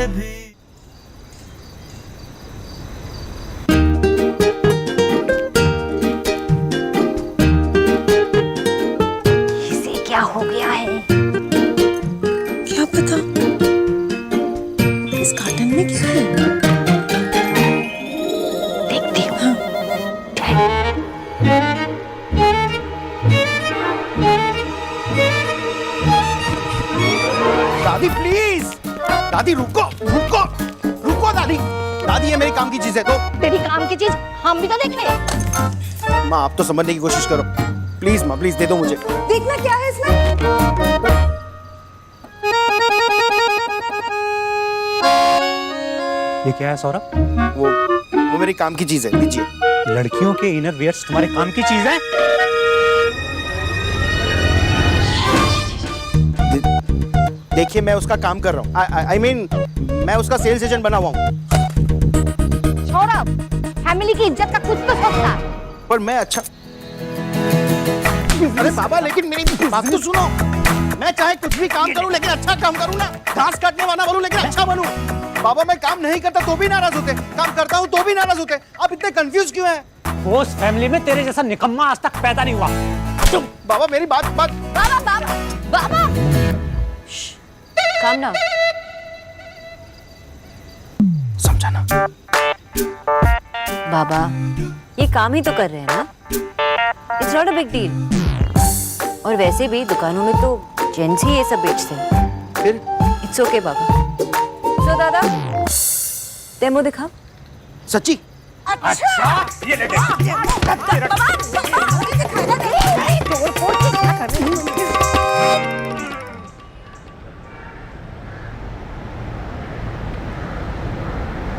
भी। इसे क्या हो गया है? क्या पता इस कार्टन में क्या है? देखती हूँ। दादी प्लीज, दादी रुको रुको रुको दादी, दादी ये मेरी काम की चीज है तो। तेरी काम की चीज हम भी तो देख रहे हैं। माँ आप तो समझने की कोशिश करो प्लीज, माँ प्लीज दे दो मुझे। देखना क्या है इसमें? ये क्या है सौरभ? वो मेरी काम की चीज है, दीजिए। लड़कियों के इनर वियर्स तुम्हारे काम की चीज है? देखिए मैं उसका काम कर रहा हूँ, आई मीन मैं उसका सेल्स एजेंट बना हुआ हूँ। सौरभ, फैमिली की इज्जत का कुछ तो सोचता है। पर मैं अच्छा, अरे बाबा लेकिन मेरी बात तो सुनो, मैं चाहे कुछ भी काम करूं लेकिन अच्छा काम करूं ना, घास काटने वाला बनूं लेकिन अच्छा बनूं। बाबा मैं काम नहीं करता तो भी नाराज होते, काम करता हूं तो भी नाराज होते। आप इतने कंफ्यूज क्यों हैं? उस फैमिली में तेरे जैसा निकम्मा आज तक पैदा नहीं हुआ। बाबा मेरी बात। बाबा बाबा बाबा, काम डाउन। समझाना। बाबा ये काम ही तो कर रहे हैं ना, it's not a big deal. और वैसे भी दुकानों में तो जेंट्स ही ये सब बेचते हैं। फिर इट्स ओके बाबा। तो दादा डेमो दिखा। सच्ची? अच्छा ये ले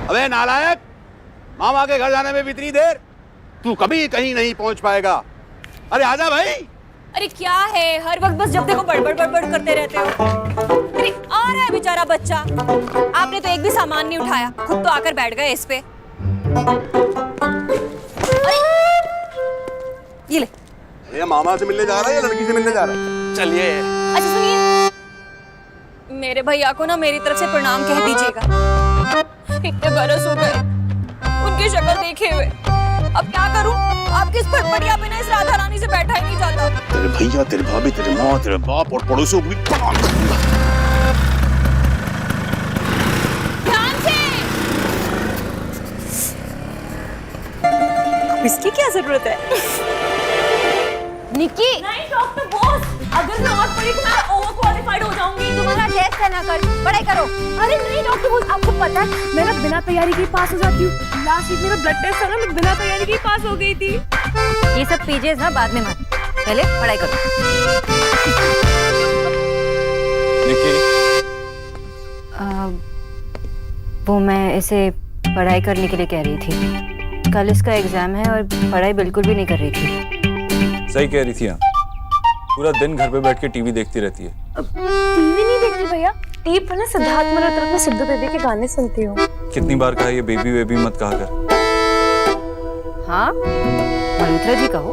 अबे नालायक, मामा के घर जाने में भी इतनी देर? तू कभी कहीं नहीं पहुंच पाएगा। अरे आजा भाई। अरे क्या है, हर वक्त बस जब देखो बड़बड़ बड़बड़ करते रहते हो। अरे आ रहा है बेचारा बच्चा, आपने तो एक भी सामान नहीं उठाया, खुद तो आकर बैठ गए इस पे। ये ले। ये मामा से मिलने जा रहा है या लड़की से मिलने जा रहा है? चलिए। अच्छा सुनिए, मेरे भैया को ना मेरी तरफ से प्रणाम कह दीजिएगा। इतने बरस हो गए उनकी शक्ल देखे हुए, अब क्या करूं? आपकी इस फटफटिया पे ना इस राधा रानी से बैठा ही नहीं जाता। तेरे भैया, तेरे भाभी, तेरे माँ, तेरे बाप और पड़ोसियों को भी प्रणाम करूंगा। ध्यान से। इसकी क्या जरूरत है? निक्की, नहीं डॉक्टर बॉस, अगर मैं और पढ़ी तो मैं ओवर क्वालिफाइड हो जाऊंगी। तुम्हारा टेस्ट है ना, कर पढ़ाई करो। अरे नहीं डॉक्टर बॉस, आपको पता है मैं ना बिना तैयारी के ही पास हो जाती हूँ। लास्ट वीक मेरा ब्लड टेस्ट था ना, मैं बिना तैयारी के ही पास हो गई थी। ये सब पीजेस ना बाद में मत, पहले पढ़ाई करो। वो मैं इसे पढ़ाई करने के लिए कह रही थी। कल इसका एग्जाम है और पढ़ाई बिल्कुल भी नहीं कर रही थी। सही कह रही थी। पूरा दिन घर पे बैठ के टीवी देखती रहती है। टीवी नहीं देखती भैया, टीवी पर ना सिद्धार्थ मल्होत्रा में सिद्धू बेबी के गाने सुनती हूँ। कितनी बार कहा ये बेबी बेबी मत कहा कर। हाँ मल्होत्रा जी कहो।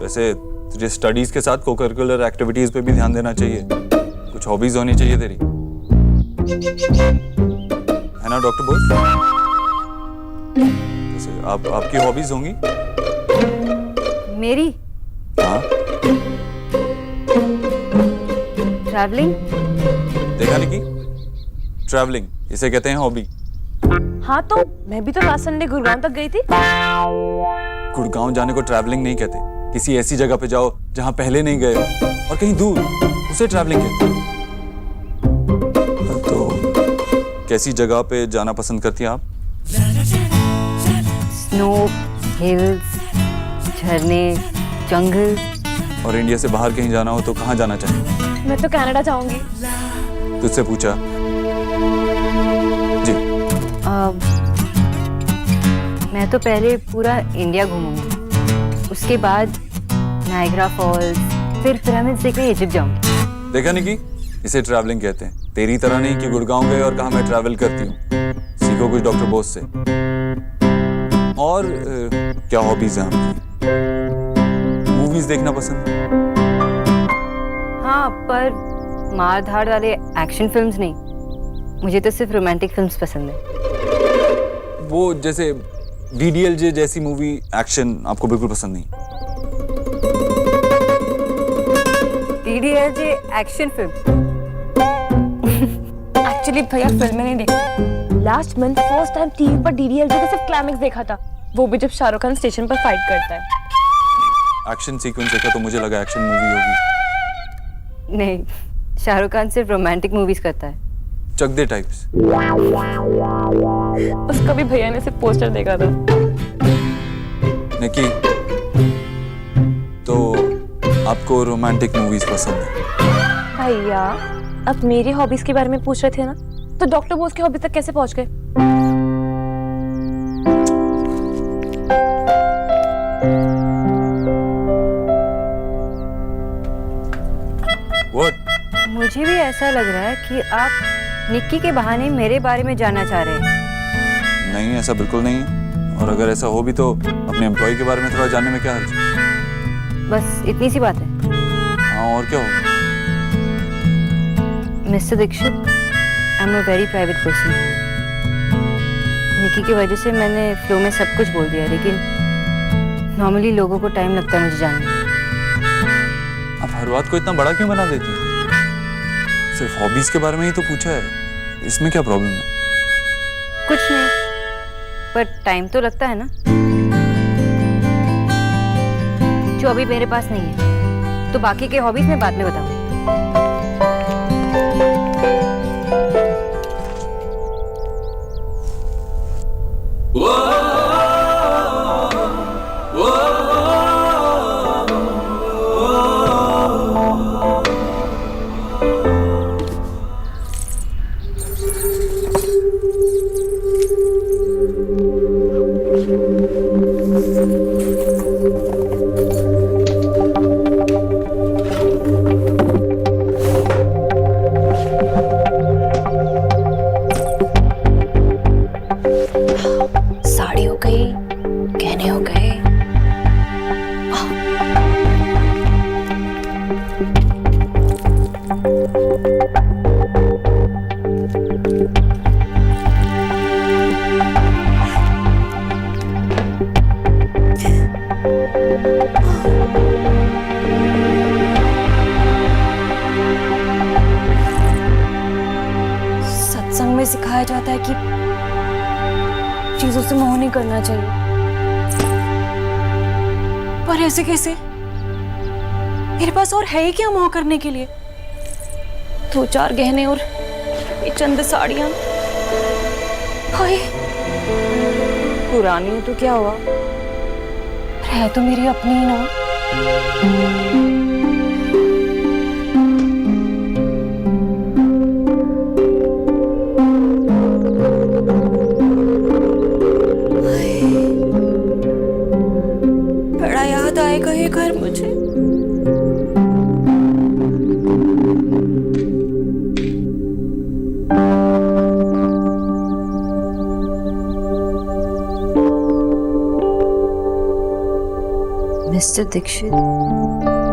वैसे तुझे स्टडीज के साथ को-करिकुलर एक्टिविटीज पे भी ध्यान देना चाहिए, कुछ हॉबीज होनी चाहिए तेरी, है ना डॉक्टर बोस? वैसे आपकी हॉबीज होंगी? मेरी? हाँ। ट्रैवलिंग। देखा निकी, ट्रैवलिंग इसे कहते हैं हॉबी। हाँ तो मैं भी तो लास्ट संडे गुड़गांव तक गई थी। गुड़गांव जाने को ट्रैवलिंग नहीं कहते, किसी ऐसी जगह पे जाओ जहां पहले नहीं गए हो और कहीं दूर, उसे ट्रैवलिंग कहते हैं। तो कैसी जगह पे जाना पसंद करती हैं आप? स्नो, हिल्स, झरने, जंगल। और इंडिया से बाहर कहीं जाना हो तो कहाँ जाना चाहिए? मैं तो कनाडा जाऊंगी। तुझसे पूछा जी। मैं तो पहले पूरा इंडिया घूमूंगी, उसके बाद नायग्रा फॉल्स, फिर पिरामिड्स देखने इजिप्ट जाऊंगी। देखा नहीं कि इसे ट्रैवलिंग कहते हैं, तेरी तरह नहीं कि गुड़गांव गए और कहा मैं ट्रैवल करती हूँ। सीखो कुछ डॉक्टर बोस से। और क्या हॉबीज हैं आपकी? मूवीज देखना पसंद? हाँ पर मार धाड़ वाले एक्शन फिल्म्स नहीं, मुझे तो सिर्फ रोमांटिक फिल्म्स पसंद है। वो जैसे DDLJ जैसी मूवी एक्शन आपको बिल्कुल पसंद नहीं? DDLJ action film? एक्चुअली भैया फिल्में नहीं देखते। Last month first time TV पर डीडीएलजे का सिर्फ क्लाइमेक्स देखा था, वो भी जब शाहरुख खान स्टेशन पर फाइट करता है। एक्शन सीक्वेंस देखा तो मुझे लगा एक्शन मूवी होगी। नहीं, शाहरुख खान सिर्फ रोमांटिक मूवीज करता है। चक दे टाइप्स? उसका भी भैया ने सिर्फ पोस्टर देखा था। निकी, तो आपको रोमांटिक मूवीज पसंद है? भैया अब मेरी हॉबीज के बारे में पूछ रहे थे ना, तो डॉक्टर बोस की हॉबी तक कैसे पहुंच गए? What? मुझे भी ऐसा लग रहा है कि आप निक्की के बहाने मेरे बारे में जानना चाह रहे हैं। नहीं, ऐसा बिल्कुल नहीं है। और अगर ऐसा हो भी तो अपने एम्प्लॉय के बारे में थोड़ा जानने में क्या हर्ज है? बस इतनी सी बात है। हाँ, और क्या होगा? Mister Dixit, I am a very private person. Nikki की वजह से मैंने फ्लो में सब कुछ बोल दिया, लेकिन नॉर्मली लोगों को टाइम लगता है मुझे जानने में। आप हर बात को इतना बड़ा क्यों बना देती हैं? सिर्फ हॉबीज के बारे में ही तो पूछा है, इसमें क्या प्रॉब्लम है? कुछ नहीं, पर टाइम तो लगता है ना, जो अभी मेरे पास नहीं है। तो बाकी के हॉबीज मैं बाद में बताऊंगी। साड़ी हो गई, गहने हो गए। सत्संग में सिखाया जाता है कि चीजों से मोह नहीं करना चाहिए, पर ऐसे कैसे? मेरे पास और है ही क्या मोह करने के लिए? 2-4 गहने और ये चंद साड़ियां। हाय, पुरानी है तो क्या हुआ, है तो मेरी अपनी ही ना। बड़ा याद आएगा ये घर मुझे। मिस्टर दीक्षित,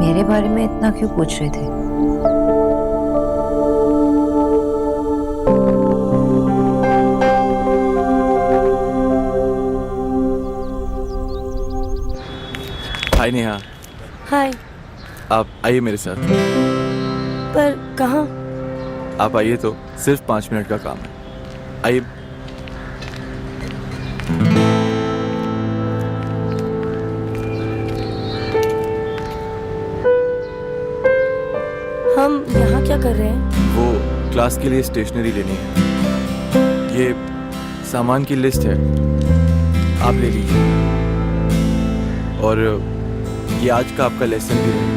मेरे बारे में इतना क्यों पूछ रहे थे? हाय नेहा, हाय। आप आइए मेरे साथ। पर कहाँ? आप आइए तो, सिर्फ 5 मिनट का काम है। आइए। हम यहाँ क्या कर रहे हैं? वो क्लास के लिए स्टेशनरी लेनी है। ये सामान की लिस्ट है, आप ले लीजिए। और ये आज का आपका लेसन भी है।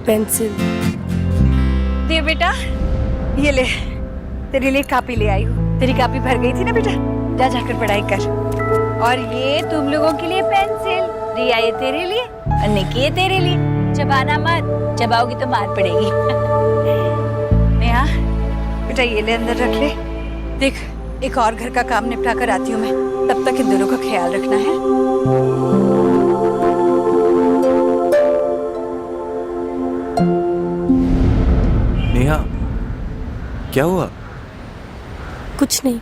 पेंसिल। दे बेटा, ये ले, तेरे लिए कापी ले आई हूँ। तेरी कापी भर गई थी ना बेटा, जा जाकर पढ़ाई कर। और ये तुम लोगों के लिए पेंसिल, रिया ये तेरे लिए और निकी ये तेरे लिए। चबाना मत, चबाओगी तो मार पड़ेगी। नेहा बेटा, ये ले अंदर रख ले। देख, एक और घर का काम निपटा कर आती हूँ मैं, तब तक इन दोनों का ख्याल रखना है। क्या हुआ? कुछ नहीं।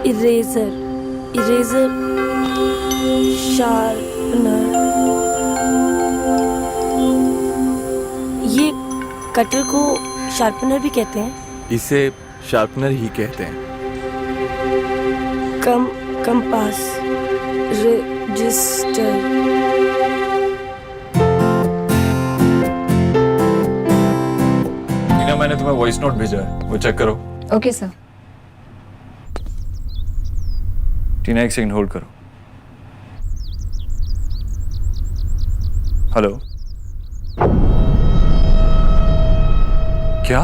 इरेजर शार्पनर, ये कटर को शार्पनर भी कहते हैं। इसे शार्पनर ही कहते हैं। Compass, register. टीना, मैंने तुम्हें वॉइस नोट भेजा है, वो चेक करो। Okay sir. टीना, एक सेकंड होल्ड करो। हेलो, क्या?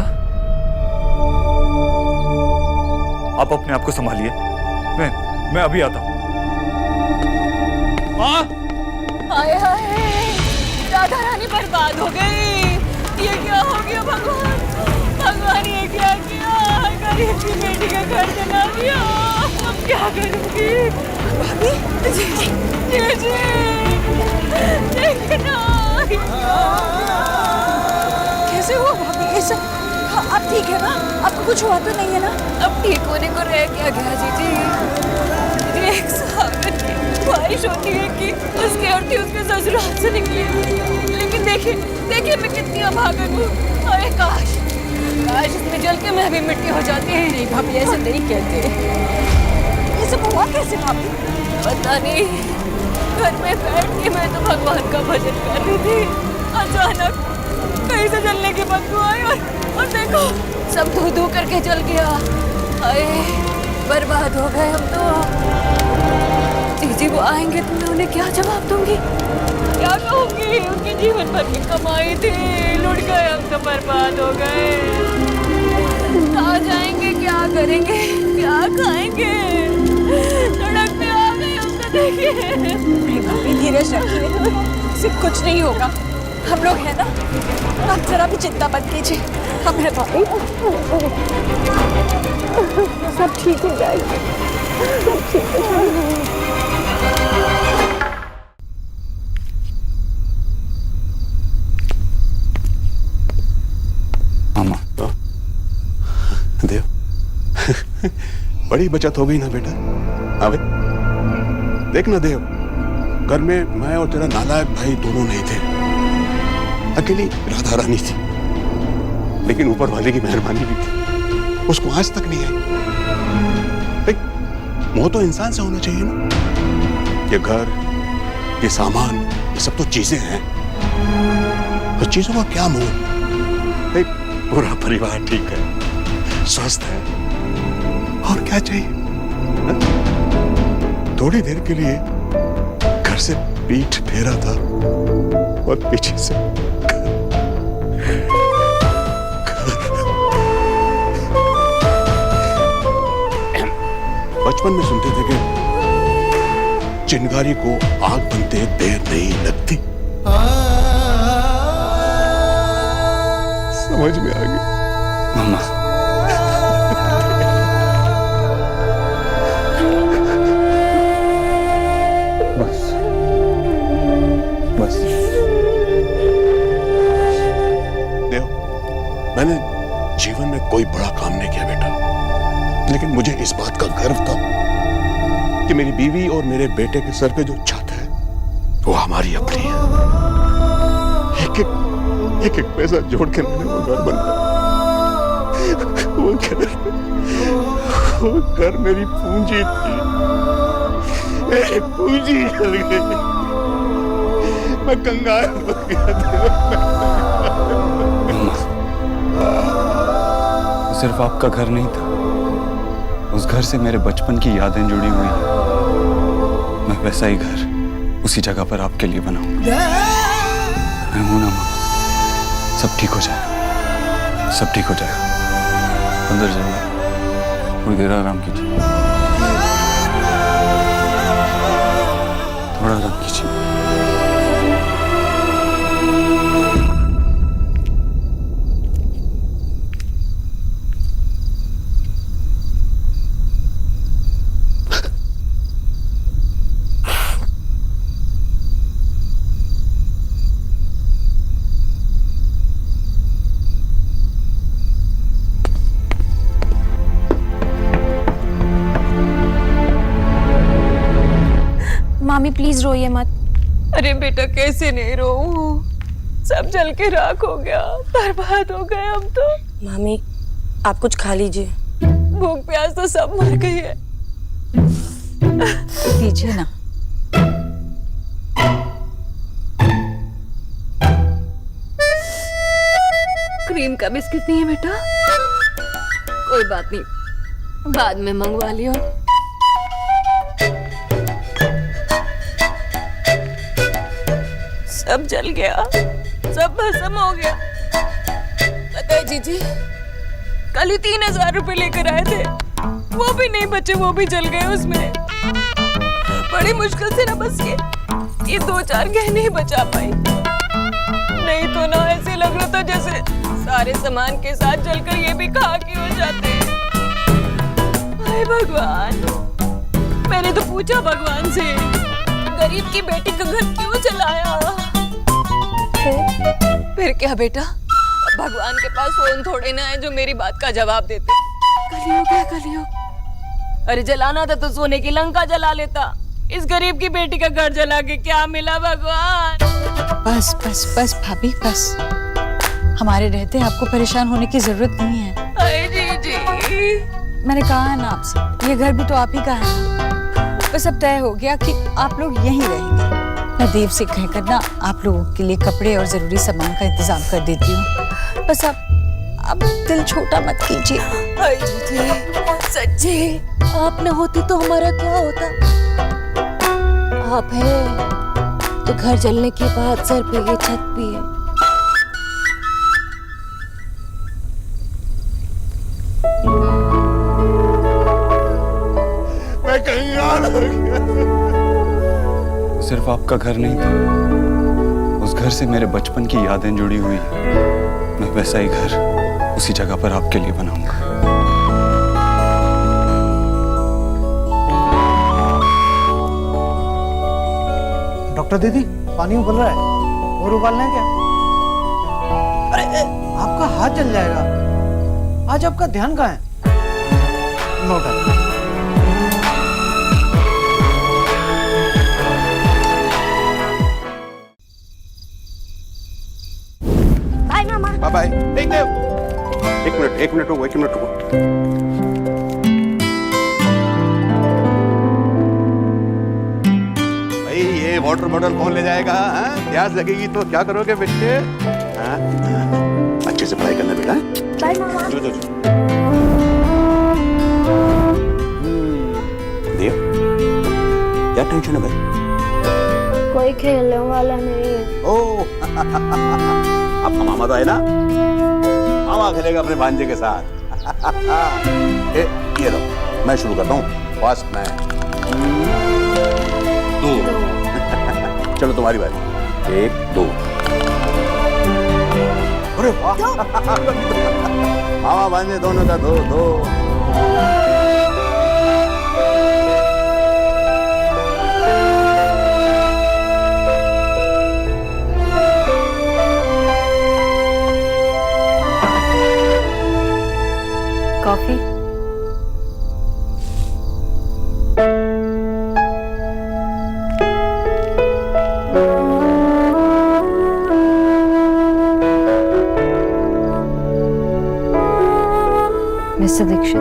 आप अपने आप को संभालिए, मैं अभी आता हूं। हाय हाय, राधा रानी बर्बाद हो गई। ये क्या हो गया भगवान? भगवान ये क्या किया? गरीब की बेटी का घर जला दिया। अब क्या करूंगी? भाभी, जी देखना। कैसे हुआ भाभी ये सब? आप ठीक है ना? आपको कुछ हुआ तो नहीं है ना? अब ठीक होने को रह क्या गया जी? एक सागर की ख्वाहिश होती है कि उसकी औरतें उसके ससुराल से निकली, लेकिन देखिए मैं कितनी अभागन हूँ। अरे काश इसमें जल के मैं भी मिट्टी हो जाती है। नहीं भाभी, ऐसे नहीं कहते। ये सब हुआ कैसे भाभी? पता नहीं, घर में बैठ के मैं तो भगवान का भजन कर रही थी, अचानक कहीं से जलने की बदबू आई और देखो सब धो करके जल गया। अरे बर्बाद हो गए हम तो। जी वो आएंगे तो मैं उन्हें क्या जवाब दूंगी? क्या कहूंगी? उनकी जीवन भर की कमाई थी, लुट गए, हम तो बर्बाद हो गए। कहाँ जाएंगे, क्या करेंगे, क्या खाएंगे? सड़क पे आ गए हम तो। देखिए धीरज रखिए, सिर्फ कुछ नहीं होगा, हम लोग हैं ना। आप जरा भी चिंता मत कीजिए, हम हैं भाभी। सब ठीक हो जाएगा, सब ठीक हो जाएगा। मामा, देव बड़ी बचत हो गई ना बेटा। अबे देख ना देव, घर में मैं और तेरा नालायक भाई दोनों नहीं थे, अकेली राधा रानी थी, लेकिन ऊपर वाले की मेहरबानी भी थी, उसको आज तक नहीं आई। मोह तो इंसान से होना चाहिए ना। ये घर, ये सामान, ये सब तो चीजें हैं, तो चीजों का क्या मोह? पूरा परिवार ठीक है, स्वस्थ है, और क्या चाहिए? हा? थोड़ी देर के लिए घर से पीठ फेरा था और पीछे से बचपन में सुनते थे कि चिंगारी को आग बनते देर नहीं लगती। समझ में आ गई मामा। बस देव, मैंने जीवन में कोई बड़ा काम नहीं किया बेटा, लेकिन मुझे इस बात का गर्व था कि मेरी बीवी और मेरे बेटे के सर पे जो छत है वो हमारी अपनी है। एक एक पैसा जोड़ के मैंने वो घर बनाया। वो घर मेरी पूंजी थी, एक पूंजी जल गई, मैं कंगाल हो गया। सिर्फ आपका घर नहीं था, उस घर से मेरे बचपन की यादें जुड़ी हुई हैं। मैं वैसा ही घर उसी जगह पर आपके लिए बनाऊं। मैं हूं ना मां, सब ठीक हो जाएगा, सब ठीक हो जाएगा। अंदर जाइए, थोड़ी देर आराम कीजिए, थोड़ा आराम कीजिए। मामी प्लीज रोइए मत। अरे बेटा कैसे नहीं रोऊं, सब जल के राख हो गया, बर्बाद हो गए हम तो। मामी आप कुछ खा लीजिए। भूख प्यास तो सब मर गई है। लीजिए ना। क्रीम का बिस्किट नहीं है बेटा? कोई बात नहीं, बाद में मंगवा लियो। सब जल गया, सब भस्म हो गया। पता है जीजी, कल ही 3000 रुपए लेकर आए थे, वो भी नहीं बचे, वो भी जल गए उसमें। बड़ी मुश्किल से ना बस ये 2-4 गहने ही बचा पाई, नहीं तो ना ऐसे लग रहा था जैसे सारे सामान के साथ जलकर ये भी खाक ही हो जाते। हाय भगवान, मैंने तो पूछा भगवान से, गरीब की बेटी का घर क्यों जलाया? फिर क्या बेटा, भगवान के पास फोन थोड़े ना है जो मेरी बात का जवाब देते। कलयुग है कलयुग। अरे जलाना था तो सोने की लंका जला लेता, इस गरीब की बेटी का घर जला के क्या मिला भगवान? बस बस बस भाभी बस, हमारे रहते आपको परेशान होने की जरूरत नहीं है। अरे जी, मैंने कहा है ना आपसे, ये घर भी तो आप ही का है ना। बस अब तय हो गया कि आप लोग यहीं रहेंगे। मैं देव से कहकर ना आप लोगों के लिए कपड़े और जरूरी सामान का इंतजाम कर देती हूँ। बस आप दिल छोटा मत कीजिए। हाय जी, सच्ची आप न होती तो हमारा क्या होता? आप है तो घर जलने के बाद सर पे ये छत भी है। मैं कहीं और हो गया। सिर्फ आपका घर नहीं था, उस घर से मेरे बचपन की यादें जुड़ी हुई हैं। मैं वैसा ही घर उसी जगह पर आपके लिए बनाऊंगा। डॉक्टर दीदी पानी उबल रहा है, और उबालना है क्या? अरे आपका हाथ जल जाएगा। आज आपका ध्यान कहाँ है? नोट बाय मामा। Bye bye. एक मिनट रुको। भाई ये वाटर बॉटल कौन ले जाएगा? हाँ? प्यास लगेगी तो क्या करोगे बच्चे? हाँ? अच्छे से पढ़ाई करना बेटा। बाय मामा। जो। देव, क्या टेंशन है भाई? कोई खेलने वाला नहीं है। ओ आपका मामा तो है ना, मामा खेलेगा अपने भांजे के साथ। ये लो, मैं शुरू करता हूँ। First man 2। चलो तुम्हारी बारी। 1 2। अरे वाह, मामा भांजे दोनों का 2-2। कॉफी? मिस्टर दीक्षित,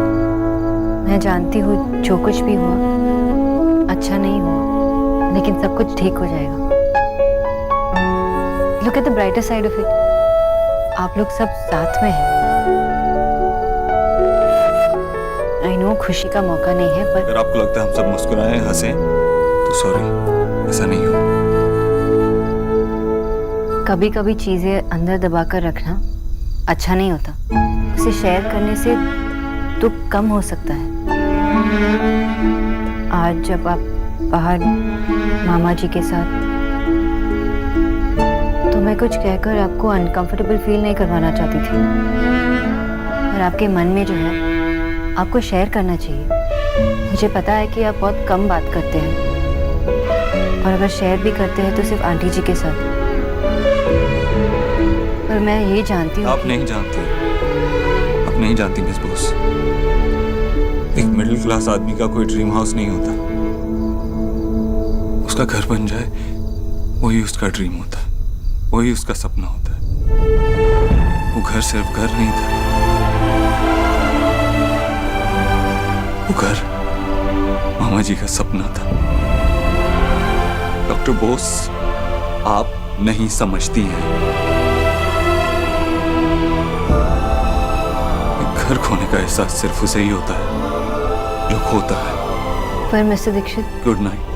मैं जानती हूँ जो कुछ भी हुआ अच्छा नहीं हुआ, लेकिन सब कुछ ठीक हो जाएगा। Look at the brighter side of it, आप लोग सब साथ में हैं। आई नो खुशी का मौका नहीं है, पर अगर आपको लगता है हम सब मुस्कुराएं हंसें तो सॉरी, ऐसा नहीं हो। कभी कभी चीजें अंदर दबा कर रखना अच्छा नहीं होता, उसे शेयर करने से दुख कम हो सकता है। आज जब आप बाहर मामा जी के साथ, तो मैं कुछ कहकर आपको अनकंफर्टेबल फील नहीं करवाना चाहती थी, पर आपके मन में जो है आपको शेयर करना चाहिए। मुझे पता है कि आप बहुत कम बात करते हैं, और अगर शेयर भी करते हैं तो सिर्फ आंटी जी के साथ। पर मैं ये जानती हूँ आप नहीं जानती मिस बोस, एक मिडिल क्लास आदमी का कोई ड्रीम हाउस नहीं होता, उसका उसका घर बन जाए, वही उसका ड्रीम होता है, वही उसका सपना होता है। वो घर सिर्फ घर नहीं था, वो घर मामा जी का सपना था। डॉक्टर बोस, आप नहीं समझती हैं। घर खोने का एहसास सिर्फ उसे ही होता है जो खोता है। पर मिस्टर दीक्षित, गुड नाइट।